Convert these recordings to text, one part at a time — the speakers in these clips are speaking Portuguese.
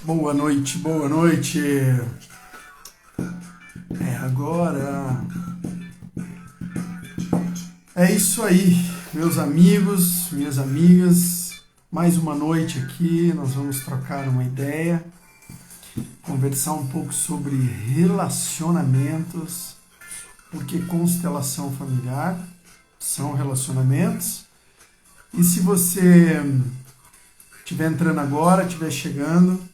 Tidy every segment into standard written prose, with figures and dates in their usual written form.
Boa noite, boa noite. Agora é isso aí, meus amigos, minhas amigas. Mais uma noite aqui, nós vamos trocar uma ideia, conversar um pouco sobre relacionamentos, porque constelação familiar são relacionamentos. E se você estiver entrando agora, estiver chegando,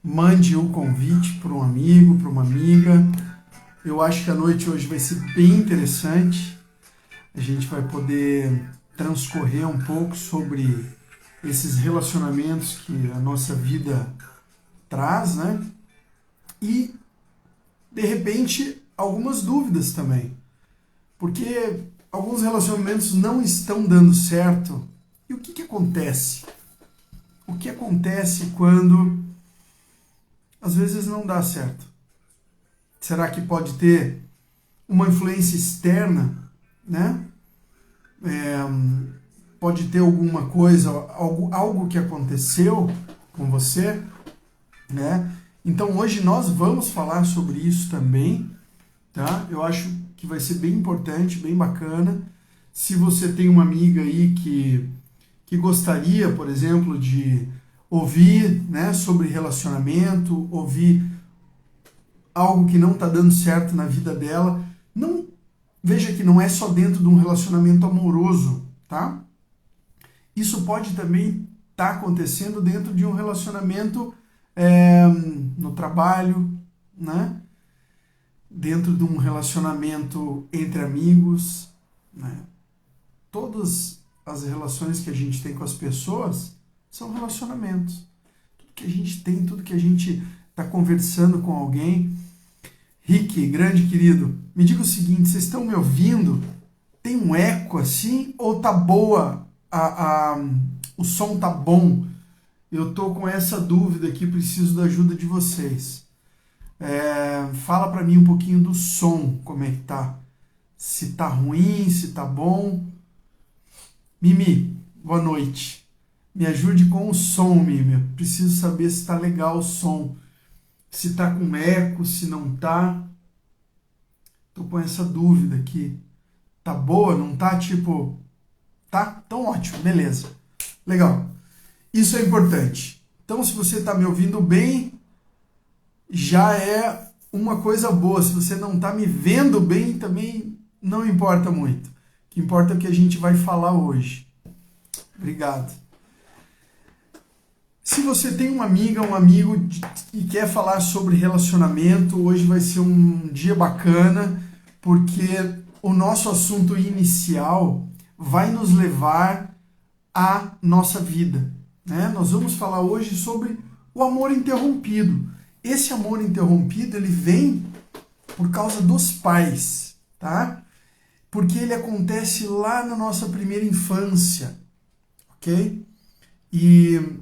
mande o convite para um amigo, para uma amiga. Eu acho que a noite hoje vai ser bem interessante. A gente vai poder transcorrer um pouco sobre esses relacionamentos que a nossa vida traz, né? E, de repente, algumas dúvidas também. Porque alguns relacionamentos não estão dando certo. E o que acontece? O que acontece quando às vezes não dá certo? Será que pode ter uma influência externa, né? Pode ter alguma coisa, algo que aconteceu com você, né? Então hoje nós vamos falar sobre isso também, tá? Eu acho que vai ser bem importante, bem bacana. Se você tem uma amiga aí que gostaria, por exemplo, de ouvir, né, sobre relacionamento, ouvir algo que não está dando certo na vida dela, não veja que não é só dentro de um relacionamento amoroso, tá? Isso pode também estar acontecendo dentro de um relacionamento no trabalho, né? Dentro de um relacionamento entre amigos, né? Todas as relações que a gente tem com as pessoas são relacionamentos. Tudo que a gente tem, tudo que a gente está conversando com alguém. Rick, grande querido, me diga o seguinte, vocês estão me ouvindo? Tem um eco assim ou tá boa? O som tá bom? Eu tô com essa dúvida aqui, preciso da ajuda de vocês. Fala para mim um pouquinho do som, como é que tá? Se tá ruim, se tá bom. Mimi, boa noite. Me ajude com o som, Mimi. Eu preciso saber se tá legal o som. Se tá com eco, se não tá. Tô com essa dúvida aqui. Tá boa? Não tá? Tipo, tá? Então ótimo, beleza. Legal. Isso é importante. Então, se você tá me ouvindo bem, já é uma coisa boa. Se você não tá me vendo bem, também não importa muito. O que importa é o que a gente vai falar hoje. Obrigado. Se você tem uma amiga, um amigo e quer falar sobre relacionamento, hoje vai ser um dia bacana, porque o nosso assunto inicial vai nos levar à nossa vida, né? Nós vamos falar hoje sobre o amor interrompido. Esse amor interrompido, ele vem por causa dos pais, tá? Porque ele acontece lá na nossa primeira infância, ok? E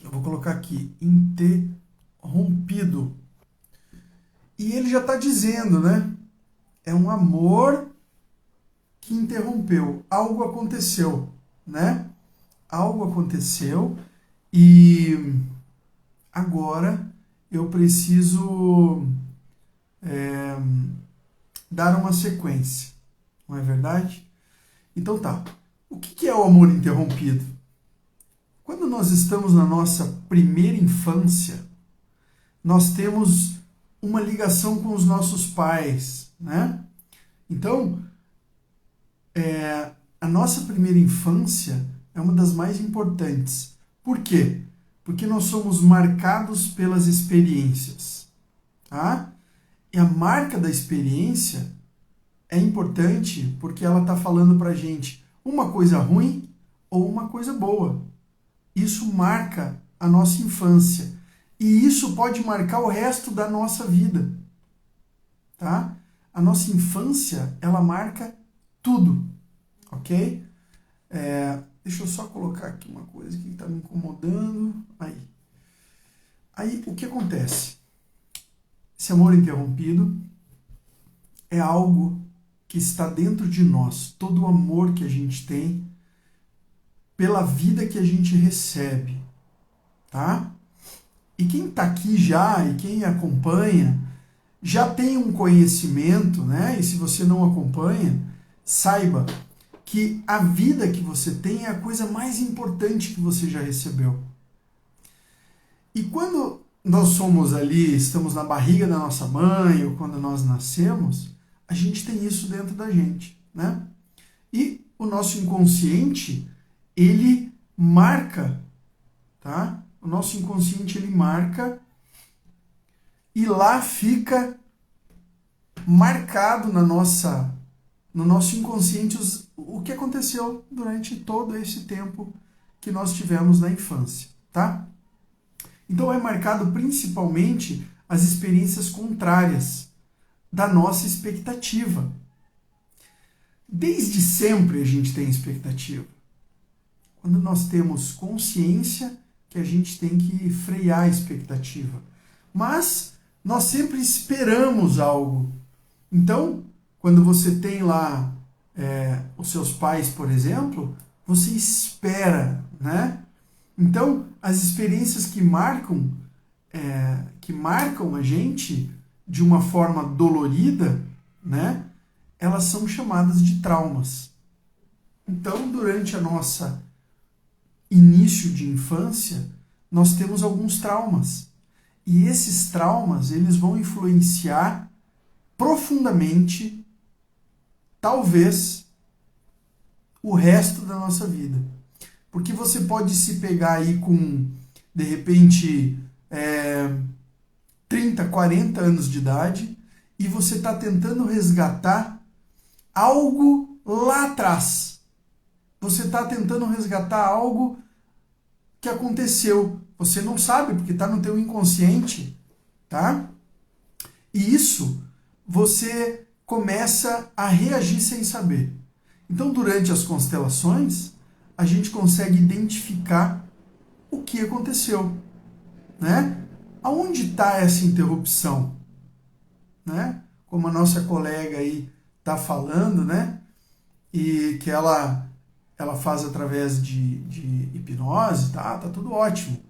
eu vou colocar aqui, interrompido. E ele já está dizendo, né? É um amor que interrompeu. Algo aconteceu, né? Algo aconteceu e agora eu preciso dar uma sequência. Não é verdade? Então tá. O que é o amor interrompido? Quando nós estamos na nossa primeira infância, nós temos uma ligação com os nossos pais, né? Então, a nossa primeira infância é uma das mais importantes. Por quê? Porque nós somos marcados pelas experiências, tá? E a marca da experiência é importante porque ela está falando pra gente uma coisa ruim ou uma coisa boa. Isso marca a nossa infância. E isso pode marcar o resto da nossa vida. Tá? A nossa infância, ela marca tudo. Ok? Deixa eu só colocar aqui uma coisa que está me incomodando. Aí, o que acontece? Esse amor interrompido é algo que está dentro de nós. Todo o amor que a gente tem pela vida que a gente recebe, tá? E quem está aqui já e quem acompanha já tem um conhecimento, né? E se você não acompanha, saiba que a vida que você tem é a coisa mais importante que você já recebeu. E quando nós somos ali, estamos na barriga da nossa mãe, ou quando nós nascemos, a gente tem isso dentro da gente, né? E o nosso inconsciente, ele marca, tá? O nosso inconsciente, ele marca e lá fica marcado no nosso inconsciente o que aconteceu durante todo esse tempo que nós tivemos na infância, tá? Então é marcado principalmente as experiências contrárias da nossa expectativa. Desde sempre a gente tem expectativa. Quando nós temos consciência que a gente tem que frear a expectativa. Mas nós sempre esperamos algo. Então, quando você tem lá os seus pais, por exemplo, você espera, né? Então, as experiências que marcam a gente de uma forma dolorida, né? Elas são chamadas de traumas. Então, durante a nossa início de infância, nós temos alguns traumas. E esses traumas, eles vão influenciar profundamente, talvez, o resto da nossa vida. Porque você pode se pegar aí com, de repente, 30, 40 anos de idade e você está tentando resgatar algo lá atrás. Você está tentando resgatar algo que aconteceu. Você não sabe, porque está no teu inconsciente, tá? E isso, você começa a reagir sem saber. Então, durante as constelações, a gente consegue identificar o que aconteceu, né? Aonde está essa interrupção, né? Como a nossa colega aí está falando, né? E que ela faz através de hipnose, tá tudo ótimo.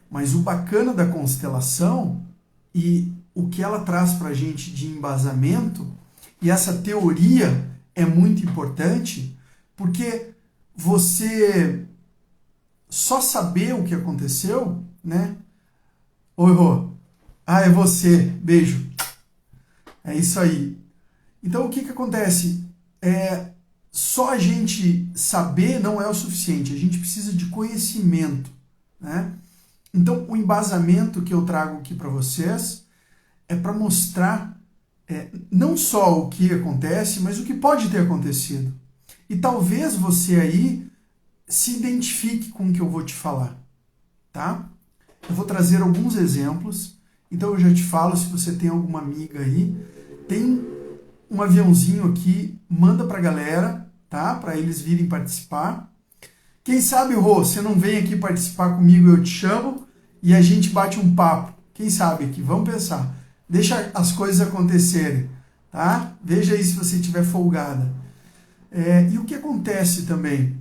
Mas o bacana da constelação e o que ela traz para a gente de embasamento, e essa teoria é muito importante, porque você só saber o que aconteceu, né? Oi, Rô. Ah, é você. Beijo. É isso aí. Então, o que acontece? Só a gente saber não é o suficiente. A gente precisa de conhecimento, né? Então, o embasamento que eu trago aqui para vocês é para mostrar não só o que acontece, mas o que pode ter acontecido. E talvez você aí se identifique com o que eu vou te falar, tá? Eu vou trazer alguns exemplos. Então eu já te falo, se você tem alguma amiga aí, tem um aviãozinho aqui, manda pra galera, tá? Para eles virem participar. Quem sabe, Rô, você não vem aqui participar comigo, eu te chamo e a gente bate um papo. Quem sabe aqui? Vamos pensar. Deixa as coisas acontecerem, tá? Veja aí se você estiver folgada. E o que acontece também?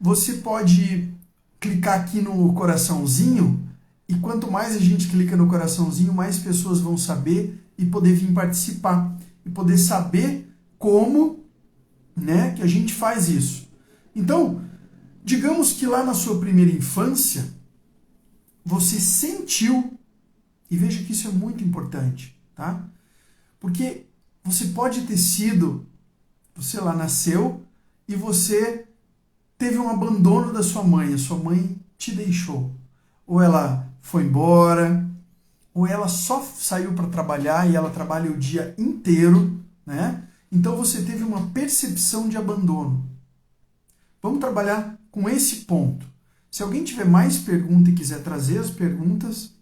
Você pode clicar aqui no coraçãozinho e quanto mais a gente clica no coraçãozinho, mais pessoas vão saber e poder vir participar e poder saber como, né, que a gente faz isso. Então, digamos que lá na sua primeira infância, você sentiu, e veja que isso é muito importante, tá? Porque você pode ter sido, você lá nasceu e você teve um abandono da sua mãe, a sua mãe te deixou. Ou ela foi embora, ou ela só saiu para trabalhar e ela trabalha o dia inteiro, né? Então você teve uma percepção de abandono. Vamos trabalhar com esse ponto. Se alguém tiver mais pergunta e quiser trazer as perguntas,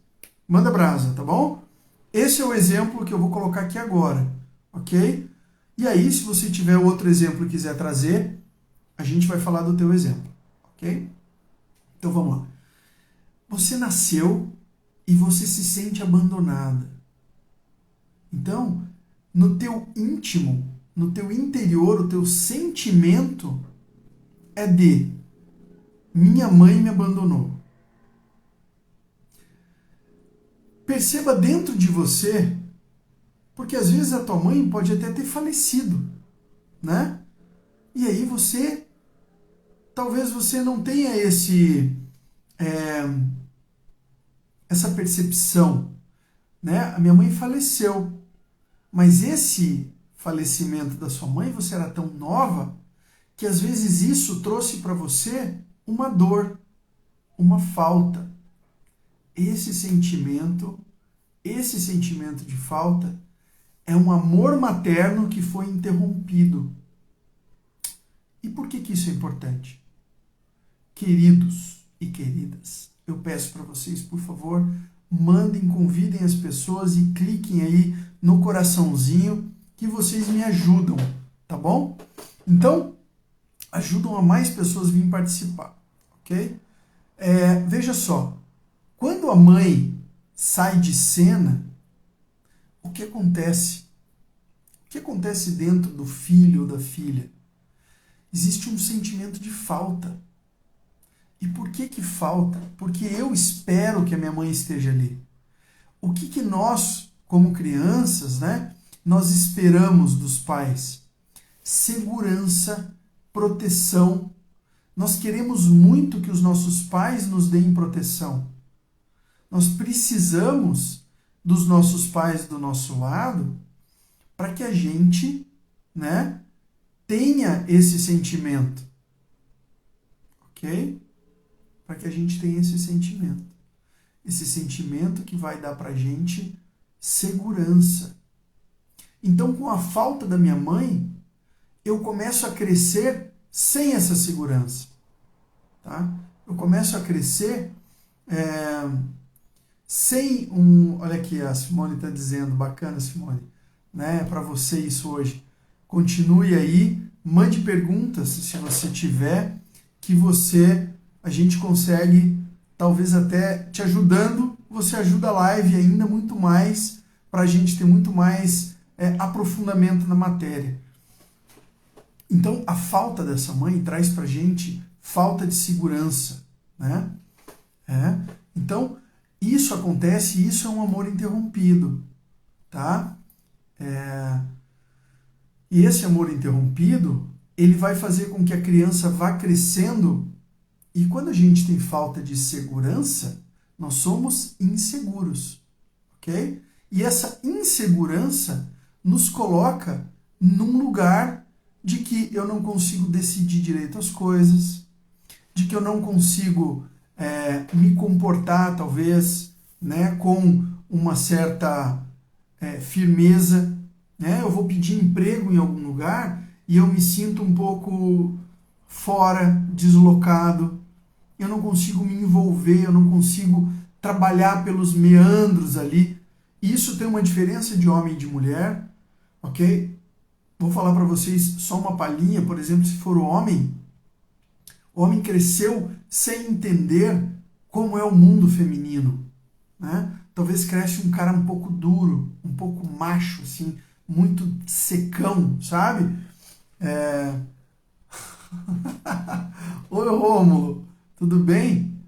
manda brasa, tá bom? Esse é o exemplo que eu vou colocar aqui agora, ok? E aí, se você tiver outro exemplo e quiser trazer, a gente vai falar do teu exemplo, ok? Então vamos lá. Você nasceu e você se sente abandonada. Então, no teu íntimo, no teu interior, o teu sentimento é de minha mãe me abandonou. perceba dentro de você, porque às vezes a tua mãe pode até ter falecido, né? E aí talvez você não tenha essa percepção, né? A minha mãe faleceu, mas esse falecimento da sua mãe, você era tão nova que às vezes isso trouxe para você uma dor, uma falta. Esse sentimento de falta é um amor materno que foi interrompido. E por que isso é importante? Queridos e queridas, eu peço para vocês, por favor, mandem, convidem as pessoas e cliquem aí no coraçãozinho que vocês me ajudam, tá bom? Então, ajudam a mais pessoas virem participar, ok? Veja só, quando a mãe sai de cena, o que acontece? O que acontece dentro do filho ou da filha? Existe um sentimento de falta. E por que falta? Porque eu espero que a minha mãe esteja ali. O que nós, como crianças, né, nós esperamos dos pais? Segurança, proteção. Nós queremos muito que os nossos pais nos deem proteção. Nós precisamos dos nossos pais do nosso lado para que a gente, né, tenha esse sentimento. Ok? Para que a gente tenha esse sentimento. Esse sentimento que vai dar para a gente segurança. Então, com a falta da minha mãe, eu começo a crescer sem essa segurança. Tá? Eu começo a crescer sem um... Olha aqui, a Simone está dizendo, bacana, Simone, né? Para você isso hoje. Continue aí, mande perguntas se você tiver, que a gente consegue, talvez até te ajudando, você ajuda a live ainda muito mais, para a gente ter muito mais aprofundamento na matéria. Então, a falta dessa mãe traz para a gente falta de segurança, né? Então, isso acontece e isso é um amor interrompido, tá? E esse amor interrompido, ele vai fazer com que a criança vá crescendo. E quando a gente tem falta de segurança, nós somos inseguros, ok? E essa insegurança nos coloca num lugar de que eu não consigo decidir direito as coisas, de que eu não consigo me comportar, talvez, né, com uma certa firmeza. Né? Eu vou pedir emprego em algum lugar e eu me sinto um pouco fora, deslocado. Eu não consigo me envolver, eu não consigo trabalhar pelos meandros ali. Isso tem uma diferença de homem e de mulher, ok? Vou falar para vocês só uma palhinha, por exemplo, se for o homem cresceu sem entender como é o mundo feminino, né? Talvez cresce um cara um pouco duro, um pouco macho, assim, muito secão, sabe? Oi, Rômulo, tudo bem?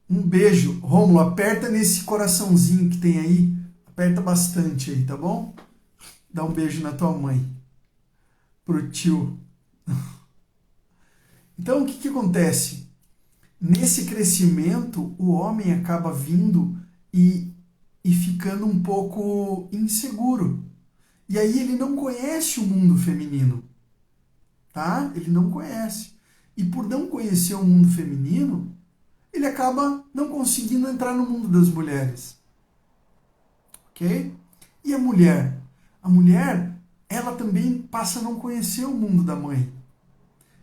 Um beijo. Rômulo, aperta nesse coraçãozinho que tem aí, aperta bastante aí, tá bom? Dá um beijo na tua mãe, pro tio. Então, o que acontece? Nesse crescimento, o homem acaba vindo e ficando um pouco inseguro. E aí ele não conhece o mundo feminino, tá? Ele não conhece. E por não conhecer o mundo feminino, ele acaba não conseguindo entrar no mundo das mulheres. Ok? E a mulher? A mulher, ela também passa a não conhecer o mundo da mãe.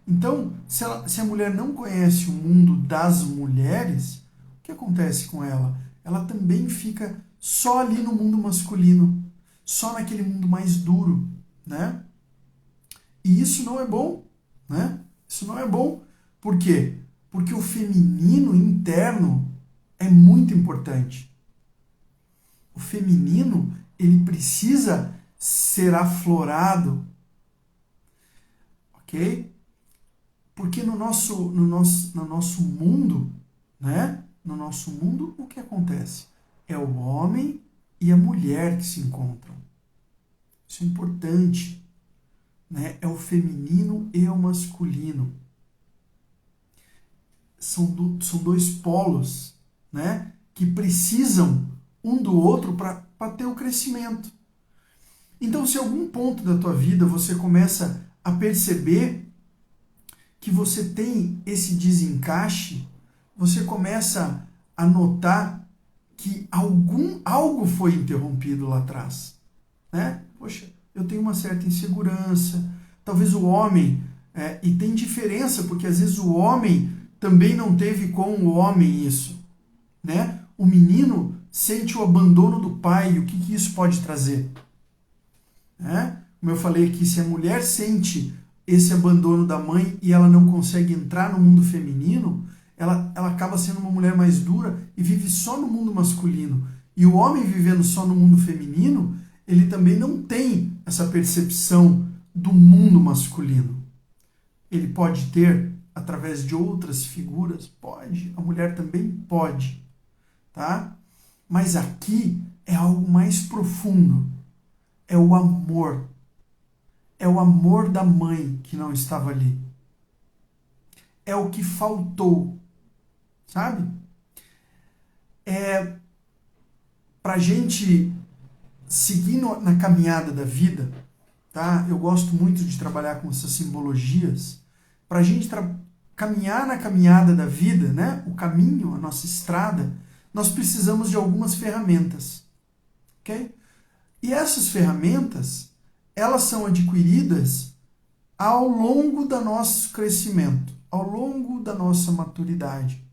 Então, se a mulher não conhece o mundo das mulheres, o que acontece com ela? Ela também fica só ali no mundo masculino, só naquele mundo mais duro, né? E isso não é bom, né? Isso não é bom. Por quê? Porque o feminino interno é muito importante. O feminino, ele precisa ser aflorado, ok? Porque no nosso mundo, né? No nosso mundo, o que acontece? é o homem e a mulher que se encontram. Isso é importante, né? É o feminino e o masculino. São dois polos, né? Que precisam um do outro para ter o crescimento. Então, se em algum ponto da tua vida você começa a perceber que você tem esse desencaixe, você começa a notar que algo foi interrompido lá atrás, né? Poxa, eu tenho uma certa insegurança. Talvez o homem, e tem diferença, porque às vezes o homem também não teve com o homem isso, né? O menino sente o abandono do pai, e o que isso pode trazer? Né? Como eu falei aqui, se a mulher sente esse abandono da mãe e ela não consegue entrar no mundo feminino, ela acaba sendo uma mulher mais dura e vive só no mundo masculino. E o homem vivendo só no mundo feminino, ele também não tem essa percepção do mundo masculino. Ele pode ter através de outras figuras? Pode. A mulher também pode. Tá? Mas aqui é algo mais profundo. É o amor. É o amor da mãe que não estava ali. É o que faltou. Sabe? Pra gente seguir na caminhada da vida, tá? Eu gosto muito de trabalhar com essas simbologias. Pra gente caminhar na caminhada da vida, né? O caminho, a nossa estrada, nós precisamos de algumas ferramentas. Ok? E essas ferramentas, elas são adquiridas ao longo do nosso crescimento, ao longo da nossa maturidade.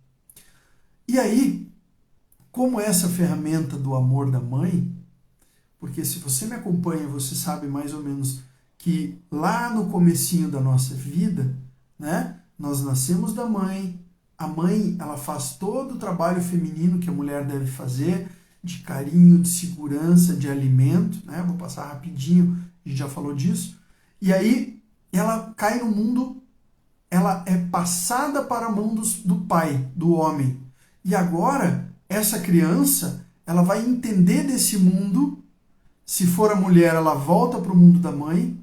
E aí, como essa ferramenta do amor da mãe, porque se você me acompanha, você sabe mais ou menos que lá no comecinho da nossa vida, né, nós nascemos da mãe, a mãe ela faz todo o trabalho feminino que a mulher deve fazer, de carinho, de segurança, de alimento, né? Vou passar rapidinho, a gente já falou disso. E aí ela cai no mundo, ela é passada para a mão do pai, do homem. E agora essa criança, ela vai entender desse mundo. Se for a mulher, ela volta para o mundo da mãe.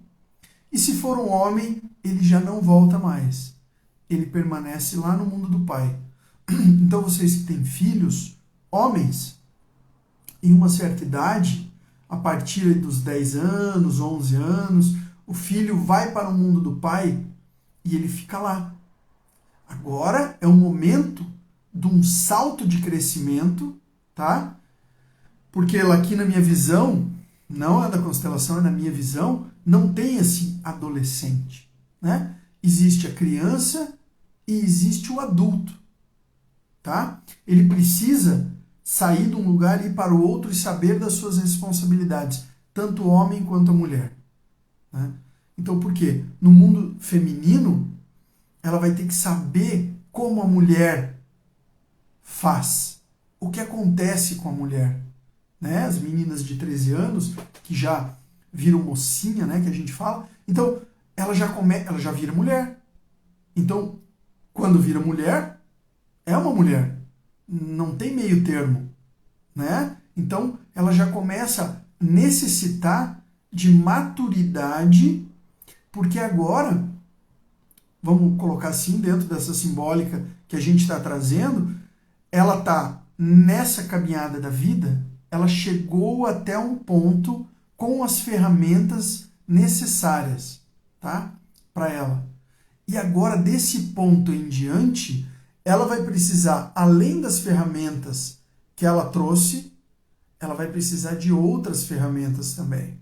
E se for um homem, ele já não volta mais. Ele permanece lá no mundo do pai. Então vocês que têm filhos, homens, em uma certa idade, a partir dos 10 anos, 11 anos, o filho vai para o mundo do pai e ele fica lá. Agora é um momento de um salto de crescimento, tá? Porque aqui na minha visão, não é da constelação, é na minha visão, não tem esse adolescente, né? Existe a criança e existe o adulto, tá? Ele precisa sair de um lugar e ir para o outro e saber das suas responsabilidades, tanto o homem quanto a mulher, né? Então, por quê? No mundo feminino, ela vai ter que saber como a mulher faz, o que acontece com a mulher, né? As meninas de 13 anos, que já viram mocinha, né, que a gente fala, então ela já vira mulher. Então, quando vira mulher, é uma mulher. Não tem meio termo, né? Então, ela já começa a necessitar de maturidade, porque agora, vamos colocar assim, dentro dessa simbólica que a gente está trazendo, ela está nessa caminhada da vida, ela chegou até um ponto com as ferramentas necessárias, tá? Para ela. E agora, desse ponto em diante, ela vai precisar, além das ferramentas que ela trouxe, ela vai precisar de outras ferramentas também,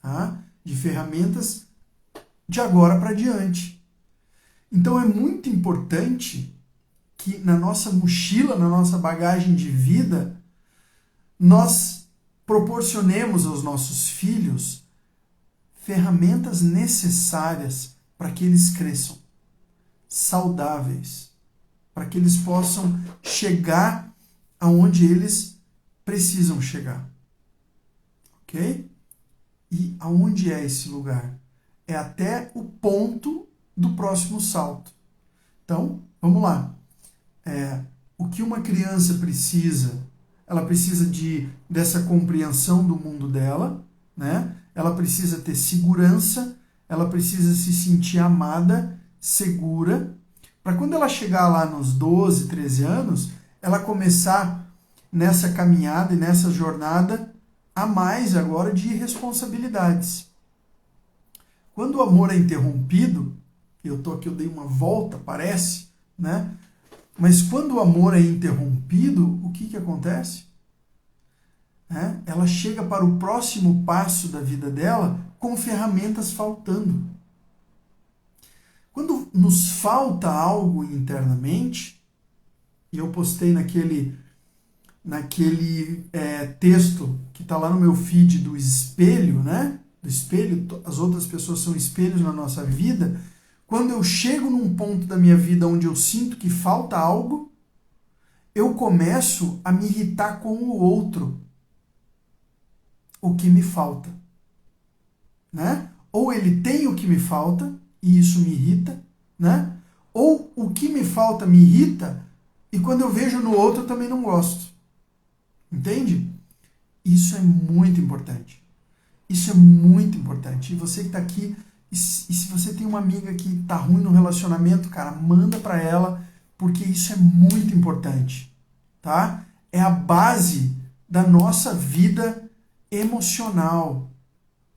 tá? De ferramentas de agora para diante. Então é muito importante que na nossa mochila, na nossa bagagem de vida, nós proporcionemos aos nossos filhos ferramentas necessárias para que eles cresçam saudáveis, para que eles possam chegar aonde eles precisam chegar. Ok? E aonde é esse lugar? É até o ponto do próximo salto. Então, vamos lá. O que uma criança precisa? ela precisa dessa compreensão do mundo dela, né? Ela precisa ter segurança, ela precisa se sentir amada, segura, para quando ela chegar lá nos 12, 13 anos, ela começar nessa caminhada e nessa jornada a mais agora de responsabilidades. Quando o amor é interrompido, eu dei uma volta, parece, né? Mas quando o amor é interrompido, o que acontece? Ela chega para o próximo passo da vida dela com ferramentas faltando. Quando nos falta algo internamente, e eu postei naquele texto que está lá no meu feed do espelho, né? Do espelho, as outras pessoas são espelhos na nossa vida. Quando eu chego num ponto da minha vida onde eu sinto que falta algo, eu começo a me irritar com o outro. O que me falta, né? Ou ele tem o que me falta e isso me irrita, né? Ou o que me falta me irrita e quando eu vejo no outro eu também não gosto. Entende? Isso é muito importante. Isso é muito importante. E você que está aqui, e se você tem uma amiga que está ruim no relacionamento, cara, manda para ela, porque isso é muito importante, tá? É a base da nossa vida emocional.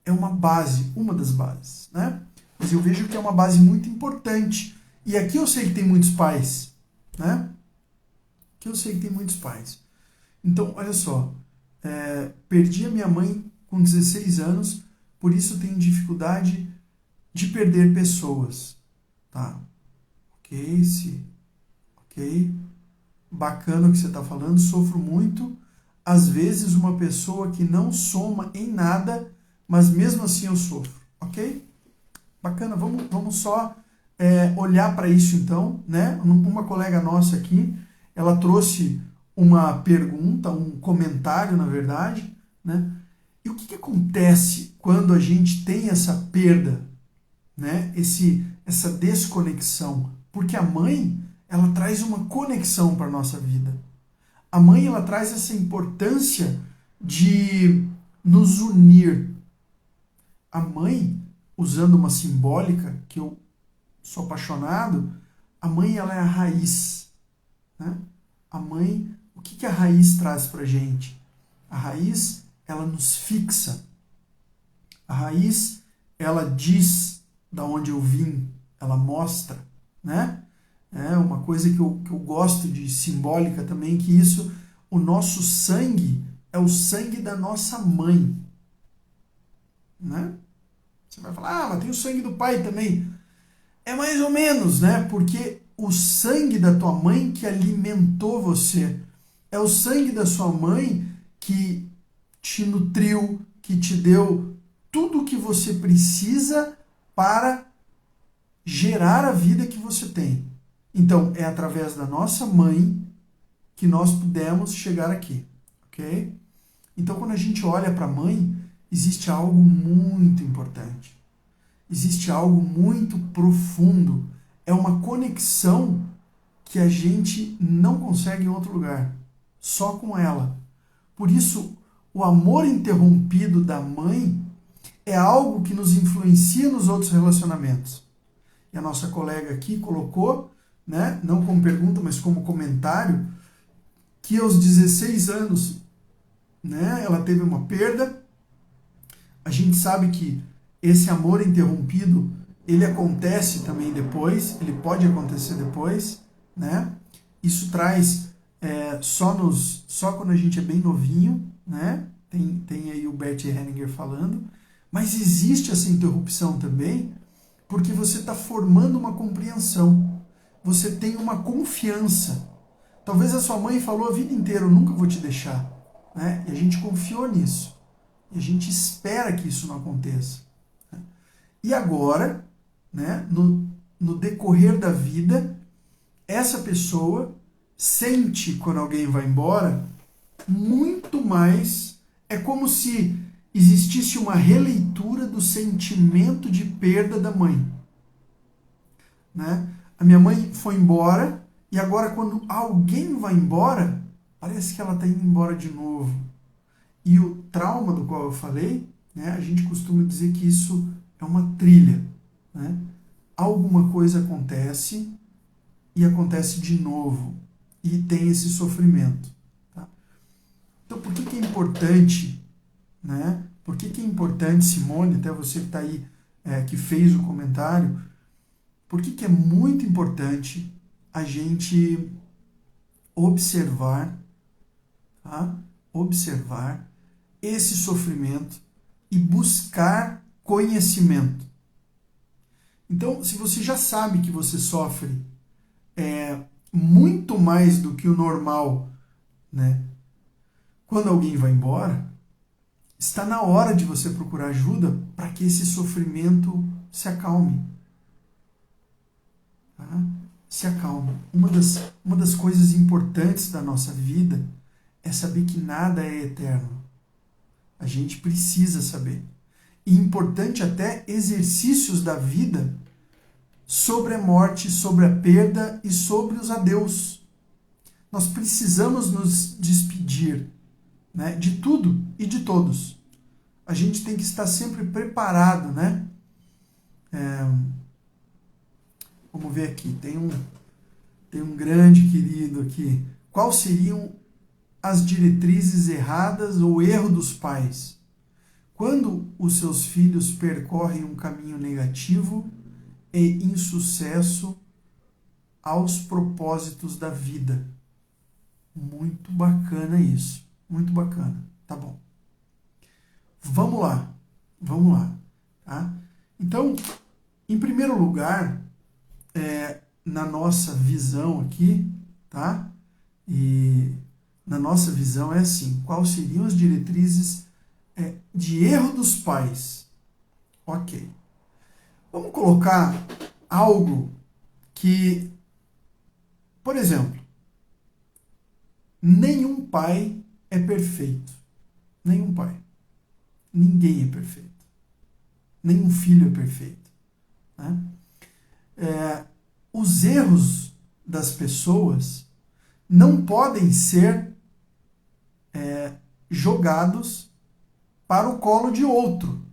É uma base, uma das bases, né? Mas eu vejo que é uma base muito importante. E aqui eu sei que tem muitos pais, né? Aqui eu sei que tem muitos pais. Então, olha só, perdi a minha mãe com 16 anos, por isso tenho dificuldade de perder pessoas. Tá? Ok. Bacana o que você está falando, sofro muito. Às vezes uma pessoa que não soma em nada, mas mesmo assim eu sofro. Ok? Bacana, vamos só olhar para isso então, né? Uma colega nossa aqui, ela trouxe uma pergunta, um comentário, na verdade, né? E o que acontece quando a gente tem essa perda, né? Essa desconexão? Porque a mãe, ela traz uma conexão para a nossa vida. A mãe, ela traz essa importância de nos unir. A mãe, usando uma simbólica, que eu sou apaixonado, a mãe, ela é a raiz, né? A mãe, o que a raiz traz para a gente? A raiz, ela nos fixa. A raiz, ela diz da onde eu vim, ela mostra, né? É uma coisa que eu gosto de simbólica também, que isso, o nosso sangue é o sangue da nossa mãe, né? Você vai falar, mas tem o sangue do pai também. É mais ou menos, né? Porque o sangue da tua mãe que alimentou você, é o sangue da sua mãe que te nutriu, que te deu tudo o que você precisa para gerar a vida que você tem. Então, é através da nossa mãe que nós pudemos chegar aqui, ok? Então, quando a gente olha para a mãe, existe algo muito importante. Existe algo muito profundo. É uma conexão que a gente não consegue em outro lugar, só com ela. Por isso, o amor interrompido da mãe é algo que nos influencia nos outros relacionamentos. E a nossa colega aqui colocou, né, não como pergunta, mas como comentário, que aos 16 anos, né, ela teve uma perda. A gente sabe que esse amor interrompido, ele acontece também depois, ele pode acontecer depois, né? Isso traz só quando a gente é bem novinho, né? Tem aí o Bert Hellinger falando, mas existe essa interrupção também porque você está formando uma compreensão, você tem uma confiança. Talvez a sua mãe falou a vida inteira, eu nunca vou te deixar, né? E a gente confiou nisso, e a gente espera que isso não aconteça. E agora, né, no decorrer da vida, essa pessoa sente quando alguém vai embora muito mais. É como se existisse uma releitura do sentimento de perda da mãe, né? A minha mãe foi embora e agora quando alguém vai embora, parece que ela está indo embora de novo. E o trauma do qual eu falei, né, a gente costuma dizer que isso é uma trilha. Né? Alguma coisa acontece e acontece de novo. E tem esse sofrimento. Tá? Então, por que é importante, né? Por que é importante, Simone, até você que está aí, que fez o comentário, por que é muito importante a gente observar, tá? Observar esse sofrimento e buscar conhecimento. Então, se você já sabe que você sofre muito mais do que o normal, né? Quando alguém vai embora, está na hora de você procurar ajuda para que esse sofrimento se acalme. Tá? Se acalme. Uma das coisas importantes da nossa vida é saber que nada é eterno. A gente precisa saber. E importante até exercícios da vida sobre a morte, sobre a perda e sobre os adeus. Nós precisamos nos despedir, né, de tudo e de todos. A gente tem que estar sempre preparado, né? Vamos ver aqui, tem um grande querido aqui. Quais seriam as diretrizes erradas ou erro dos pais? Quando os seus filhos percorrem um caminho negativo e insucesso aos propósitos da vida. Muito bacana isso. Muito bacana. Tá bom. Vamos lá. Vamos lá. Tá? Então, em primeiro lugar, na nossa visão aqui, tá? E na nossa visão é assim, quais seriam as diretrizes de erro dos pais? Ok. Vamos colocar algo que, por exemplo, nenhum pai é perfeito. Nenhum pai. Ninguém é perfeito. Nenhum filho é perfeito. Né? Os erros das pessoas não podem ser jogados para o colo de outro.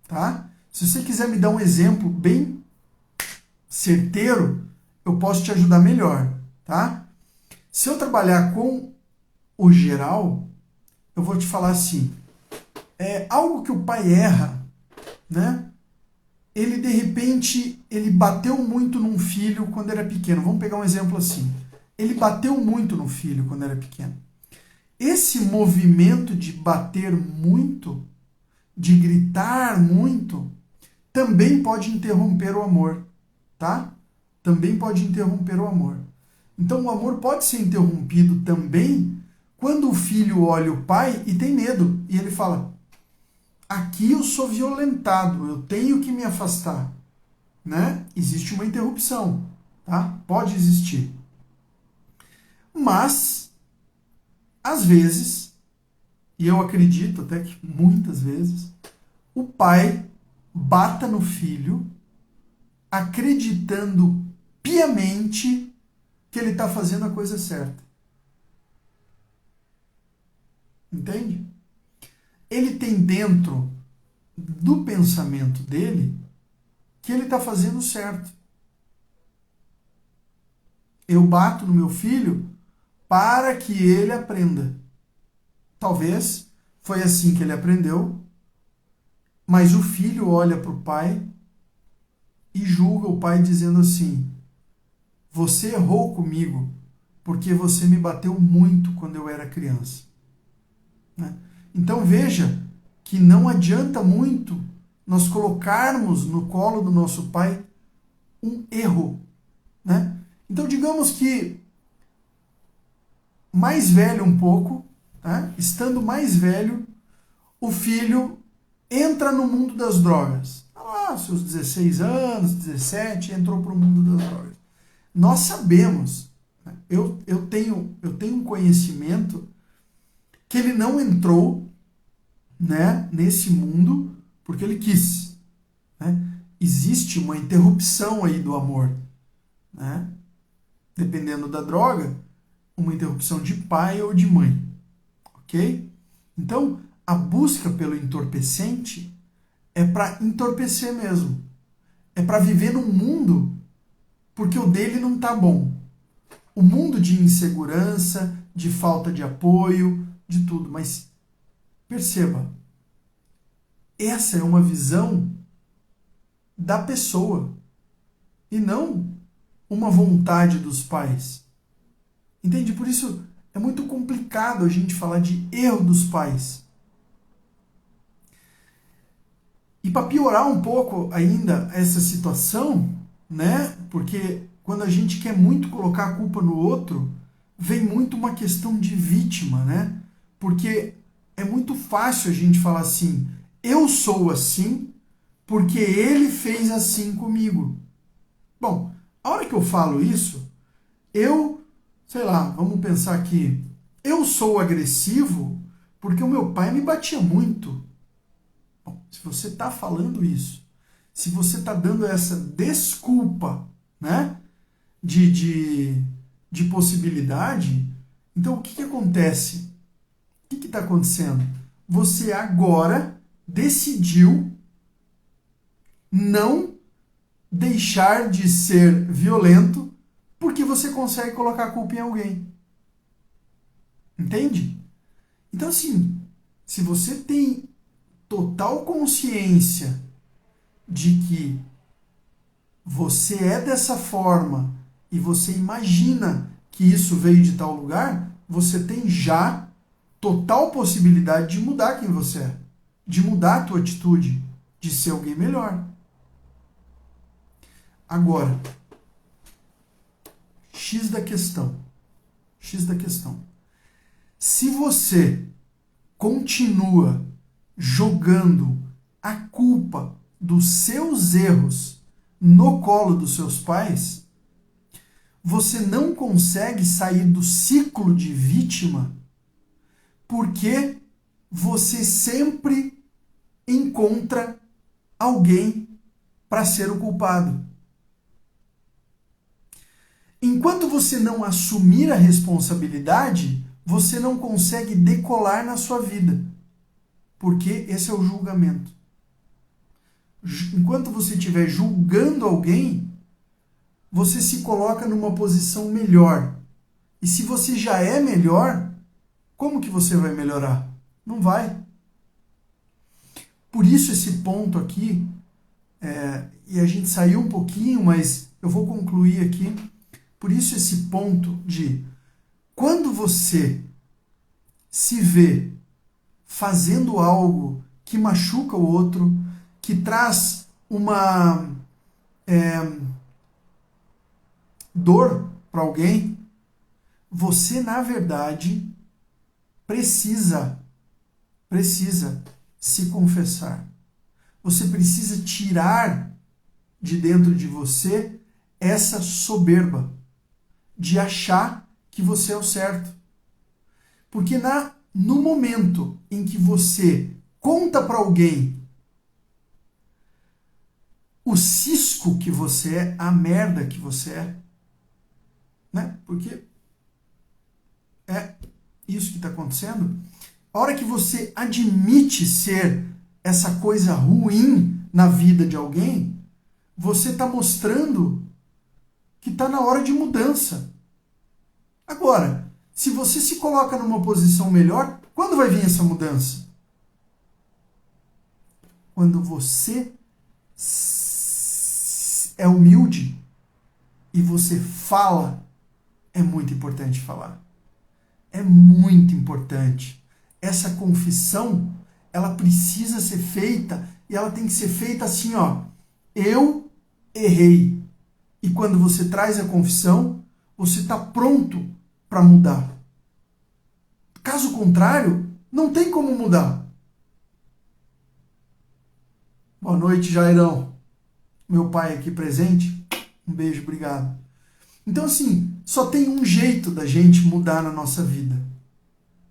Tá? Se você quiser me dar um exemplo bem certeiro, eu posso te ajudar melhor. Tá? Se eu trabalhar com o geral, eu vou te falar assim, algo que o pai erra, né? Ele, de repente, ele bateu muito num filho quando era pequeno. Vamos pegar um exemplo assim. Ele bateu muito no filho quando era pequeno. Esse movimento de bater muito, de gritar muito, também pode interromper o amor, tá? Também pode interromper o amor. Então, o amor pode ser interrompido também quando o filho olha o pai e tem medo. E ele fala, aqui eu sou violentado, eu tenho que me afastar. Né? Existe uma interrupção, tá? Pode existir. Mas, às vezes, e eu acredito até que muitas vezes, o pai bata no filho acreditando piamente que ele está fazendo a coisa certa. Entende? Ele tem dentro do pensamento dele que ele está fazendo certo. Eu bato no meu filho para que ele aprenda. Talvez foi assim que ele aprendeu, mas o filho olha para o pai e julga o pai dizendo assim, você errou comigo porque você me bateu muito quando eu era criança. Né? Então veja que não adianta muito nós colocarmos no colo do nosso pai um erro. Né? Então digamos que mais velho um pouco, tá? Estando mais velho, o filho entra no mundo das drogas. Seus 16 anos, 17, entrou para o mundo das drogas. Nós sabemos, né? eu tenho um conhecimento que ele não entrou, né, nesse mundo porque ele quis. Né? Existe uma interrupção aí do amor. Né? Dependendo da droga, uma interrupção de pai ou de mãe, ok? Então, a busca pelo entorpecente é para entorpecer mesmo. É para viver num mundo porque o dele não tá bom. O mundo de insegurança, de falta de apoio, de tudo. Mas perceba, essa é uma visão da pessoa e não uma vontade dos pais. Entende? Por isso é muito complicado a gente falar de erro dos pais. E para piorar um pouco ainda essa situação, né? Porque quando a gente quer muito colocar a culpa no outro, vem muito uma questão de vítima, né? Porque é muito fácil a gente falar assim, eu sou assim porque ele fez assim comigo. Bom, a hora que eu falo isso, sei lá, vamos pensar aqui, eu sou agressivo porque o meu pai me batia muito. Bom, se você está falando isso, se você está dando essa desculpa, né, de possibilidade, então o que acontece? O que está acontecendo? Você agora decidiu não deixar de ser violento porque você consegue colocar a culpa em alguém. Entende? Então, assim, se você tem total consciência de que você é dessa forma e você imagina que isso veio de tal lugar, você tem já total possibilidade de mudar quem você é, de mudar a tua atitude, de ser alguém melhor. Agora, X da questão. Se você continua jogando a culpa dos seus erros no colo dos seus pais, você não consegue sair do ciclo de vítima porque você sempre encontra alguém para ser o culpado. Enquanto você não assumir a responsabilidade, você não consegue decolar na sua vida. Porque esse é o julgamento. Enquanto você estiver julgando alguém, você se coloca numa posição melhor. E se você já é melhor, como que você vai melhorar? Não vai. Por isso esse ponto aqui, e a gente saiu um pouquinho, mas eu vou concluir aqui. Por isso esse ponto de quando você se vê fazendo algo que machuca o outro, que traz uma dor para alguém, você na verdade precisa se confessar. Você precisa tirar de dentro de você essa soberba de achar que você é o certo. Porque no momento em que você conta para alguém o cisco que você é, a merda que você é, né? Porque é isso que está acontecendo. A hora que você admite ser essa coisa ruim na vida de alguém, você está mostrando que está na hora de mudança. Agora, se você se coloca numa posição melhor, quando vai vir essa mudança? Quando você é humilde e você fala, é muito importante falar. É muito importante. Essa confissão, ela precisa ser feita e ela tem que ser feita assim, ó. Eu errei. E quando você traz a confissão, você está pronto para mudar. Caso contrário, não tem como mudar. Boa noite, Jairão. Meu pai aqui presente. Um beijo, obrigado. Então, assim, só tem um jeito da gente mudar na nossa vida.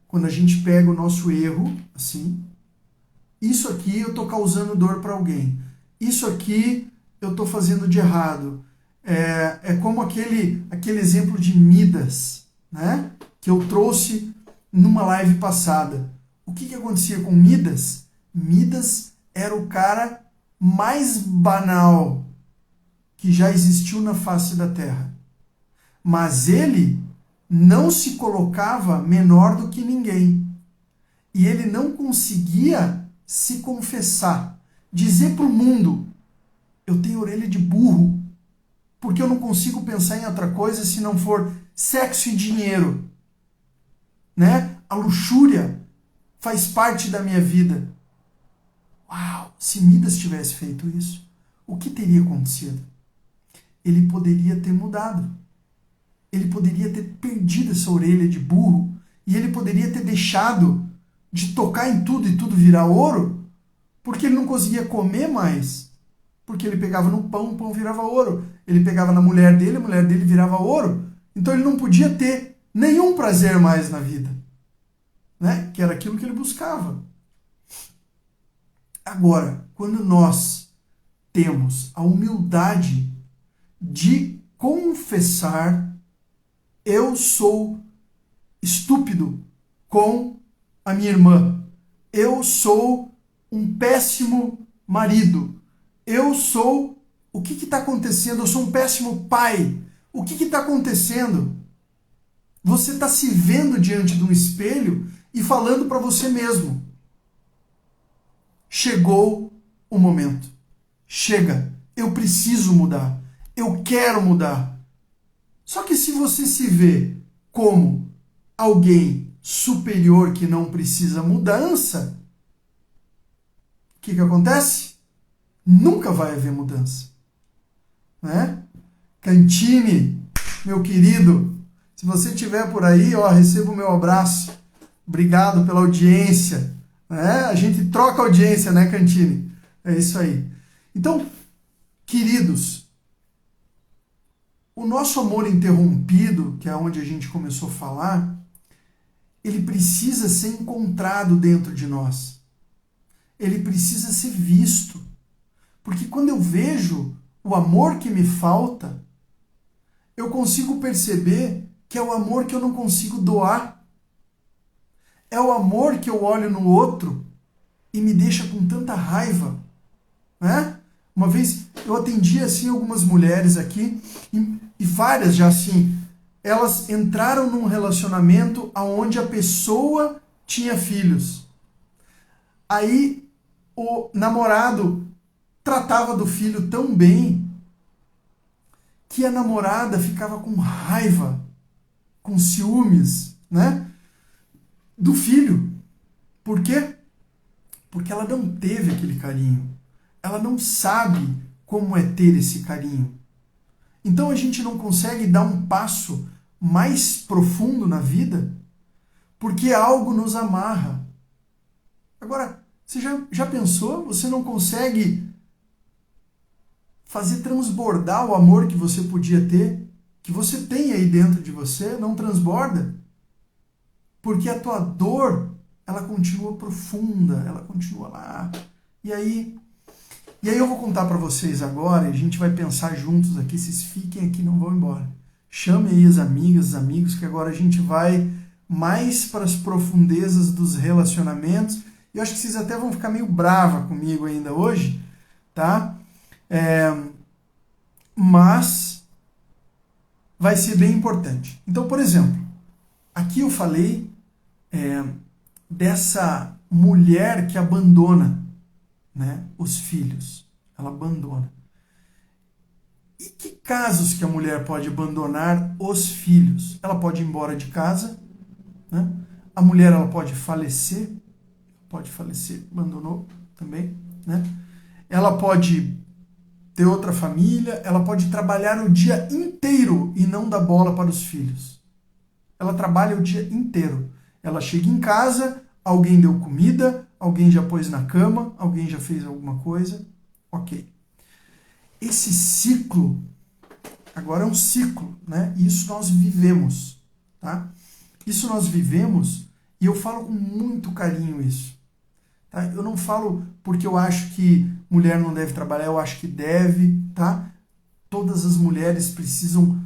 Quando a gente pega o nosso erro, assim, isso aqui eu estou causando dor para alguém. Isso aqui eu estou fazendo de errado. É como aquele exemplo de Midas, né? que eu trouxe numa live passada. O que acontecia com Midas? Midas era o cara mais banal que já existiu na face da Terra. Mas ele não se colocava menor do que ninguém. E ele não conseguia se confessar, dizer para o mundo: eu tenho orelha de burro, porque eu não consigo pensar em outra coisa se não for sexo e dinheiro. Né? A luxúria faz parte da minha vida. Uau! Se Midas tivesse feito isso, o que teria acontecido? Ele poderia ter mudado. Ele poderia ter perdido essa orelha de burro e ele poderia ter deixado de tocar em tudo e tudo virar ouro, porque ele não conseguia comer mais. Porque ele pegava no pão, o pão virava ouro. Ele pegava na mulher dele, a mulher dele virava ouro. Então ele não podia ter nenhum prazer mais na vida, né? Que era aquilo que ele buscava. Agora, quando nós temos a humildade de confessar: eu sou estúpido com a minha irmã, eu sou um péssimo marido, eu sou... O que está acontecendo? Eu sou um péssimo pai. O que está acontecendo? Você está se vendo diante de um espelho e falando para você mesmo: chegou o momento. Chega. Eu preciso mudar. Eu quero mudar. Só que se você se vê como alguém superior que não precisa mudança, o que acontece? Nunca vai haver mudança. Né? Cantini, meu querido, se você estiver por aí, ó, receba o meu abraço. Obrigado pela audiência. Né? A gente troca audiência, né, Cantini? É isso aí. Então, queridos, o nosso amor interrompido, que é onde a gente começou a falar, ele precisa ser encontrado dentro de nós. Ele precisa ser visto. Porque quando eu vejo o amor que me falta, eu consigo perceber que é o amor que eu não consigo doar. É o amor que eu olho no outro e me deixa com tanta raiva. Né? Uma vez eu atendi assim algumas mulheres aqui, e várias já assim, elas entraram num relacionamento onde a pessoa tinha filhos. Aí o namorado tratava do filho tão bem que a namorada ficava com raiva, com ciúmes, né, do filho. Por quê? Porque ela não teve aquele carinho. Ela não sabe como é ter esse carinho. Então a gente não consegue dar um passo mais profundo na vida porque algo nos amarra. Agora, você já pensou? Você não consegue fazer transbordar o amor que você podia ter, que você tem aí dentro de você, não transborda. Porque a tua dor, ela continua profunda, ela continua lá. E aí eu vou contar para vocês agora, e a gente vai pensar juntos aqui, vocês fiquem aqui, não vão embora. Chame aí as amigas, os amigos, que agora a gente vai mais para as profundezas dos relacionamentos. Eu acho que vocês até vão ficar meio brava comigo ainda hoje, tá? Mas vai ser bem importante. Então, por exemplo, aqui eu falei dessa mulher que abandona, né, os filhos. Ela abandona. E que casos que a mulher pode abandonar os filhos? Ela pode ir embora de casa, né? A mulher ela pode falecer, abandonou também, né? Ela pode ter outra família, ela pode trabalhar o dia inteiro e não dar bola para os filhos. Ela trabalha o dia inteiro. Ela chega em casa, alguém deu comida, alguém já pôs na cama, alguém já fez alguma coisa. Ok. Esse ciclo, agora é um ciclo, né? Isso nós vivemos, tá? Isso nós vivemos e eu falo com muito carinho isso. Tá? Eu não falo porque eu acho que mulher não deve trabalhar, eu acho que deve, tá? Todas as mulheres precisam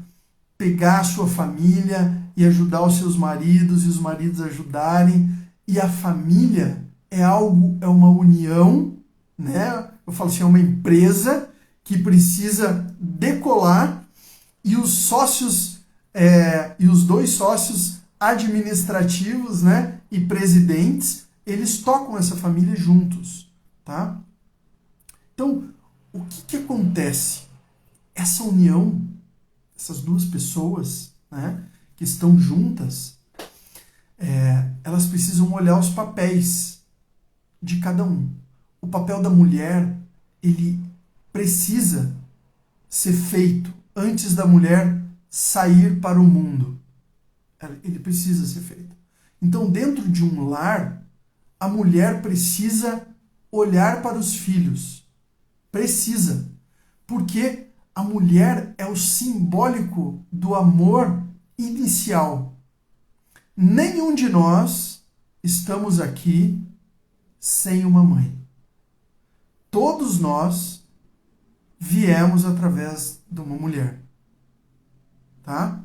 pegar a sua família, e ajudar os seus maridos e os maridos ajudarem. E a família é uma união, né? Eu falo assim, é uma empresa que precisa decolar e os sócios e os dois sócios administrativos, né, e presidentes, eles tocam essa família juntos, tá? Então, o que acontece? Essa união, essas duas pessoas, né, que estão juntas, elas precisam olhar os papéis de cada um. O papel da mulher, ele precisa ser feito antes da mulher sair para o mundo. Ele precisa ser feito. Então, dentro de um lar, a mulher precisa olhar para os filhos. Precisa. Porque a mulher é o simbólico do amor inicial. Nenhum de nós estamos aqui sem uma mãe. Todos nós viemos através de uma mulher. Tá?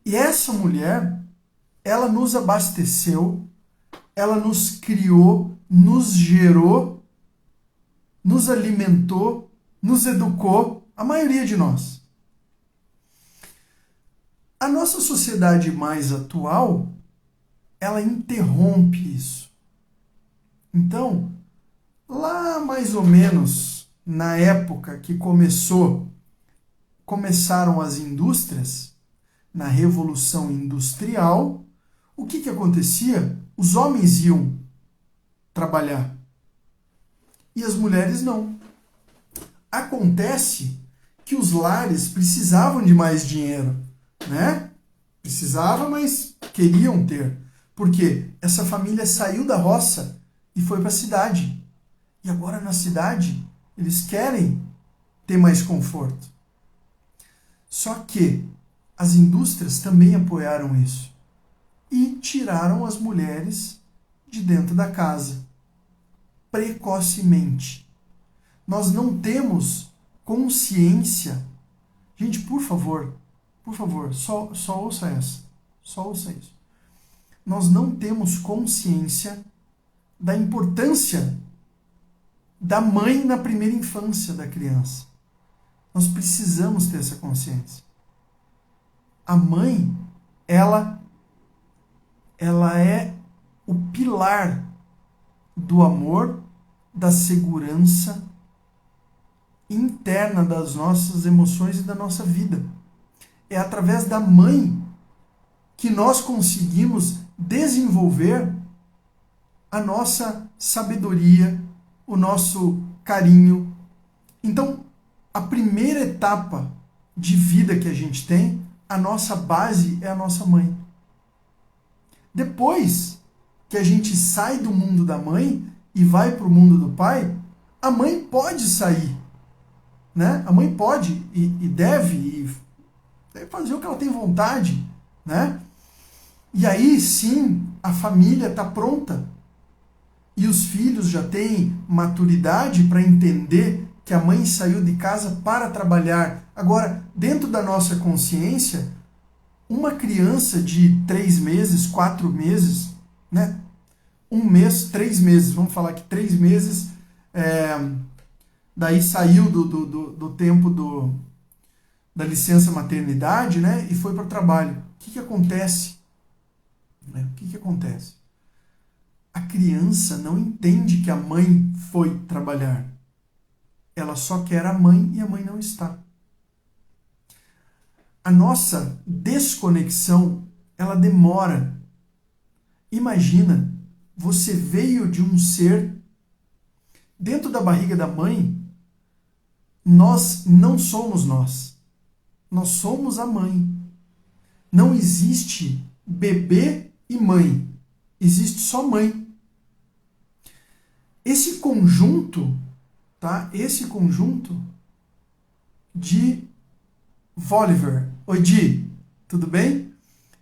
E essa mulher, ela nos abasteceu, ela nos criou, nos gerou, nos alimentou, nos educou, a maioria de nós. A nossa sociedade mais atual, ela interrompe isso. Então, lá mais ou menos na época que começaram as indústrias, na Revolução Industrial, o que acontecia? Os homens iam trabalhar e as mulheres não. Acontece que os lares precisavam de mais dinheiro, né? Precisava, mas queriam ter. Porque essa família saiu da roça e foi para a cidade. E agora na cidade eles querem ter mais conforto. Só que as indústrias também apoiaram isso e tiraram as mulheres de dentro da casa precocemente. Nós não temos consciência. Gente, por favor, só ouça essa. Só ouça isso. Nós não temos consciência da importância da mãe na primeira infância da criança. Nós precisamos ter essa consciência. A mãe, ela é o pilar do amor, da segurança interna das nossas emoções e da nossa vida. É através da mãe que nós conseguimos desenvolver a nossa sabedoria, o nosso carinho. Então, a primeira etapa de vida que a gente tem, a nossa base é a nossa mãe. Depois que a gente sai do mundo da mãe e vai para o mundo do pai, a mãe pode sair, né? A mãe pode e deve fazer o que ela tem vontade, né? E aí sim, a família está pronta. E os filhos já têm maturidade para entender que a mãe saiu de casa para trabalhar. Agora, dentro da nossa consciência, uma criança de 3 meses, 4 meses, né? 1 mês, 3 meses, vamos falar que 3 meses, daí saiu do tempo da licença maternidade, né? E foi para o trabalho. O que acontece? O que acontece? A criança não entende que a mãe foi trabalhar. Ela só quer a mãe e a mãe não está. A nossa desconexão, ela demora. Imagina, você veio de um ser dentro da barriga da mãe. Nós não somos nós. Nós somos a mãe. Não existe bebê e mãe. Existe só mãe. Esse conjunto, tá? Esse conjunto de Voliver. Oi, Di, tudo bem?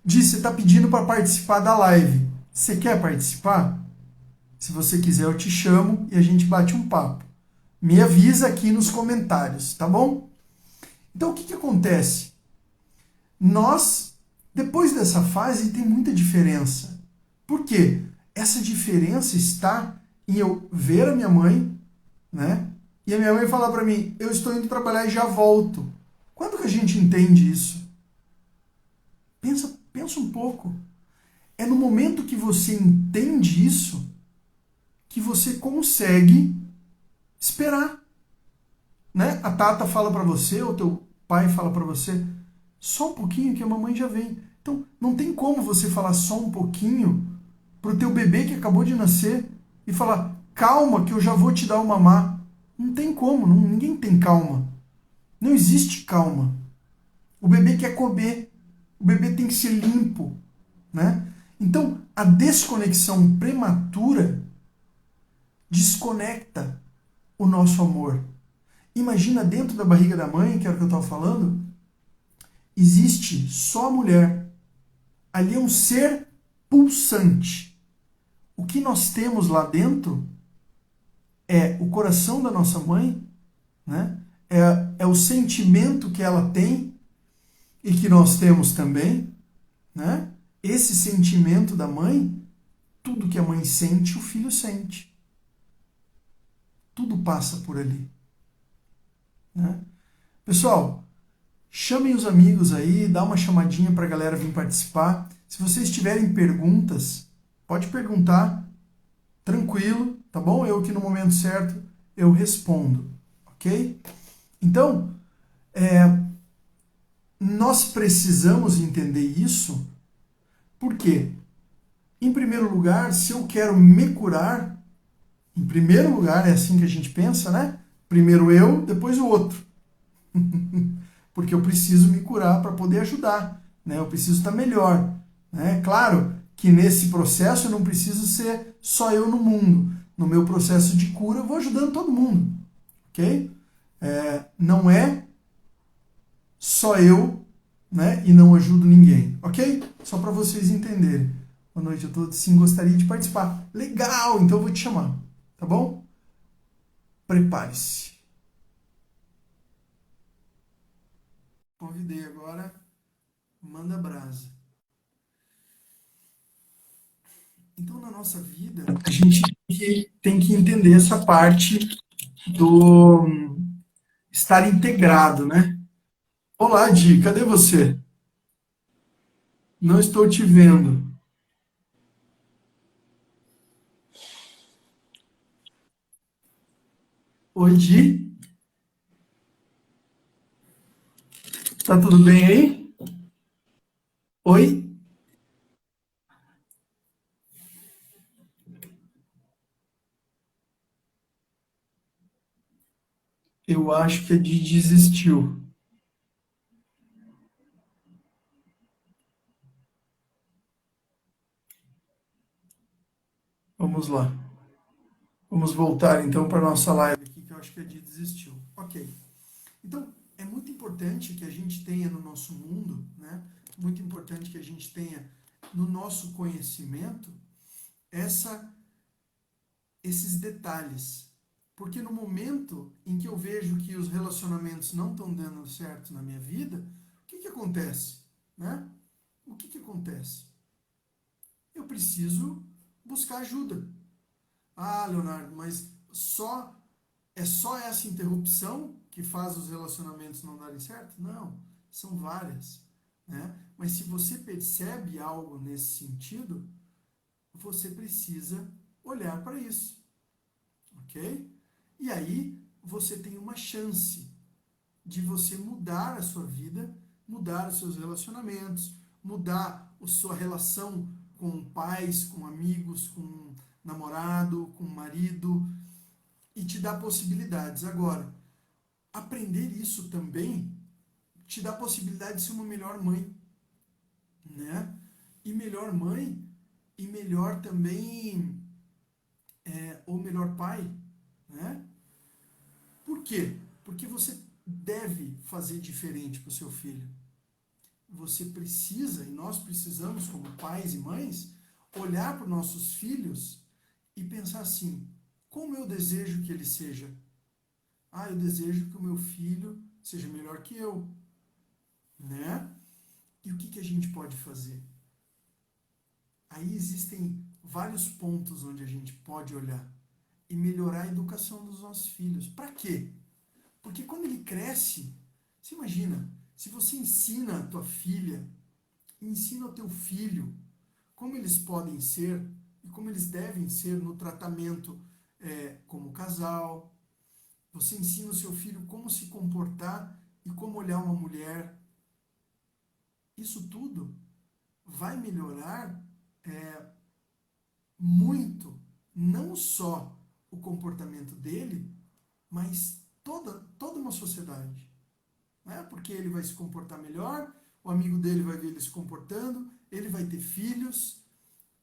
Di, você está pedindo para participar da live. Você quer participar? Se você quiser, eu te chamo e a gente bate um papo. Me avisa aqui nos comentários, tá bom? Então, o que acontece? Nós Depois dessa fase tem muita diferença. Por quê? Essa diferença está em eu ver a minha mãe, né? E a minha mãe falar para mim, eu estou indo trabalhar e já volto. Quando que a gente entende isso? Pensa um pouco. É no momento que você entende isso que você consegue esperar, né? A Tata fala para você, ou teu pai fala para você, só um pouquinho que a mamãe já vem. Então, não tem como você falar só um pouquinho pro teu bebê que acabou de nascer e falar, calma que eu já vou te dar o mamar. Não tem como, ninguém tem calma. Não existe calma. O bebê quer comer, o bebê tem que ser limpo, né? Então, a desconexão prematura desconecta o nosso amor. Imagina dentro da barriga da mãe, que era o que eu estava falando, existe só a mulher. Ali é um ser pulsante. O que nós temos lá dentro é o coração da nossa mãe, né? É o sentimento que ela tem e que nós temos também, né? Esse sentimento da mãe, tudo que a mãe sente, o filho sente. Tudo passa por ali, né? Pessoal, chamem os amigos aí, dá uma chamadinha para a galera vir participar. Se vocês tiverem perguntas, pode perguntar, tranquilo, tá bom? Eu que no momento certo eu respondo, ok? Então, nós precisamos entender isso, porque, em primeiro lugar, se eu quero me curar, em primeiro lugar, é assim que a gente pensa, né? Primeiro eu, depois o outro. Porque eu preciso me curar para poder ajudar, né? Eu preciso estar melhor, né? Claro que nesse processo eu não preciso ser só eu no mundo. No meu processo de cura eu vou ajudando todo mundo, ok? Não é só eu, né? E não ajudo ninguém, ok? Só para vocês entenderem. Boa noite a todos. Sim, gostaria de participar. Legal, então eu vou te chamar, tá bom? Prepare-se. Convidei agora, manda brasa. Então, na nossa vida, a gente tem que entender essa parte do estar integrado, né? Olá, Di, cadê você? Não estou te vendo. Oi, Di, tá tudo bem aí? Oi? Eu acho que a Di desistiu. Vamos lá. Vamos voltar então para a nossa live aqui, que eu acho que a Di desistiu. Ok. Então, é muito importante que a gente tenha no nosso mundo, né? Muito importante que a gente tenha no nosso conhecimento essa, esses detalhes. Porque no momento em que eu vejo que os relacionamentos não estão dando certo na minha vida, o que que acontece? Né? O que que acontece? Eu preciso buscar ajuda. Ah, Leonardo, mas é só essa interrupção que faz os relacionamentos não darem certo? Não, são várias, né? Mas se você percebe algo nesse sentido, você precisa olhar para isso, ok? E aí você tem uma chance de você mudar a sua vida, mudar os seus relacionamentos, mudar a sua relação com pais, com amigos, com namorado, com marido, e te dá possibilidades. Agora, aprender isso também te dá a possibilidade de ser uma melhor mãe, né? E melhor mãe, e melhor também, ou melhor pai, né? Por quê? Porque você deve fazer diferente para o seu filho. Você precisa, e nós precisamos, como pais e mães, olhar para os nossos filhos e pensar assim: como eu desejo que ele seja? Eu desejo que o meu filho seja melhor que eu, né? E o que a gente pode fazer? Aí existem vários pontos onde a gente pode olhar e melhorar a educação dos nossos filhos. Para quê? Porque quando ele cresce, você imagina, se você ensina a tua filha, ensina o teu filho como eles podem ser e como eles devem ser no tratamento como casal, você ensina o seu filho como se comportar e como olhar uma mulher. Isso tudo vai melhorar muito, não só o comportamento dele, mas toda uma sociedade. Né? Porque ele vai se comportar melhor, o amigo dele vai ver ele se comportando, ele vai ter filhos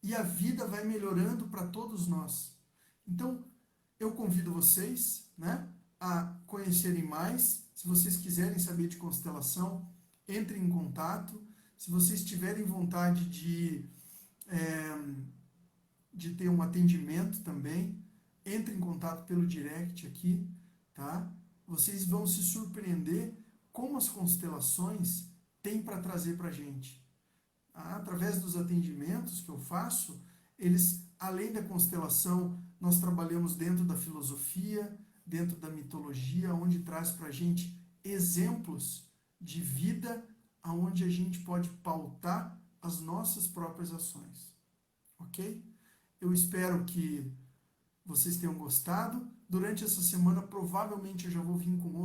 e a vida vai melhorando para todos nós. Então, eu convido vocês, né, a conhecerem mais. Se vocês quiserem saber de constelação, entrem em contato. Se vocês tiverem vontade de ter um atendimento também, entre em contato pelo direct aqui, tá? Vocês vão se surpreender como as constelações têm para trazer para a gente. Através dos atendimentos que eu faço, eles, além da constelação, nós trabalhamos dentro da filosofia, dentro da mitologia, onde traz para a gente exemplos de vida, aonde a gente pode pautar as nossas próprias ações. Ok? Eu espero que vocês tenham gostado. Durante essa semana, provavelmente eu já vou vir com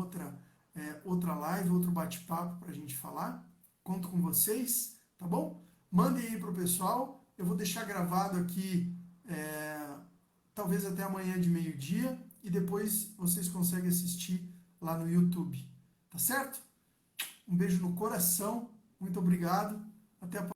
outra live, outro bate-papo para a gente falar. Conto com vocês, tá bom? Mandem aí para o pessoal. Eu vou deixar gravado aqui, talvez até amanhã de meio-dia, e depois vocês conseguem assistir lá no YouTube. Tá certo? Um beijo no coração. Muito obrigado. Até a próxima.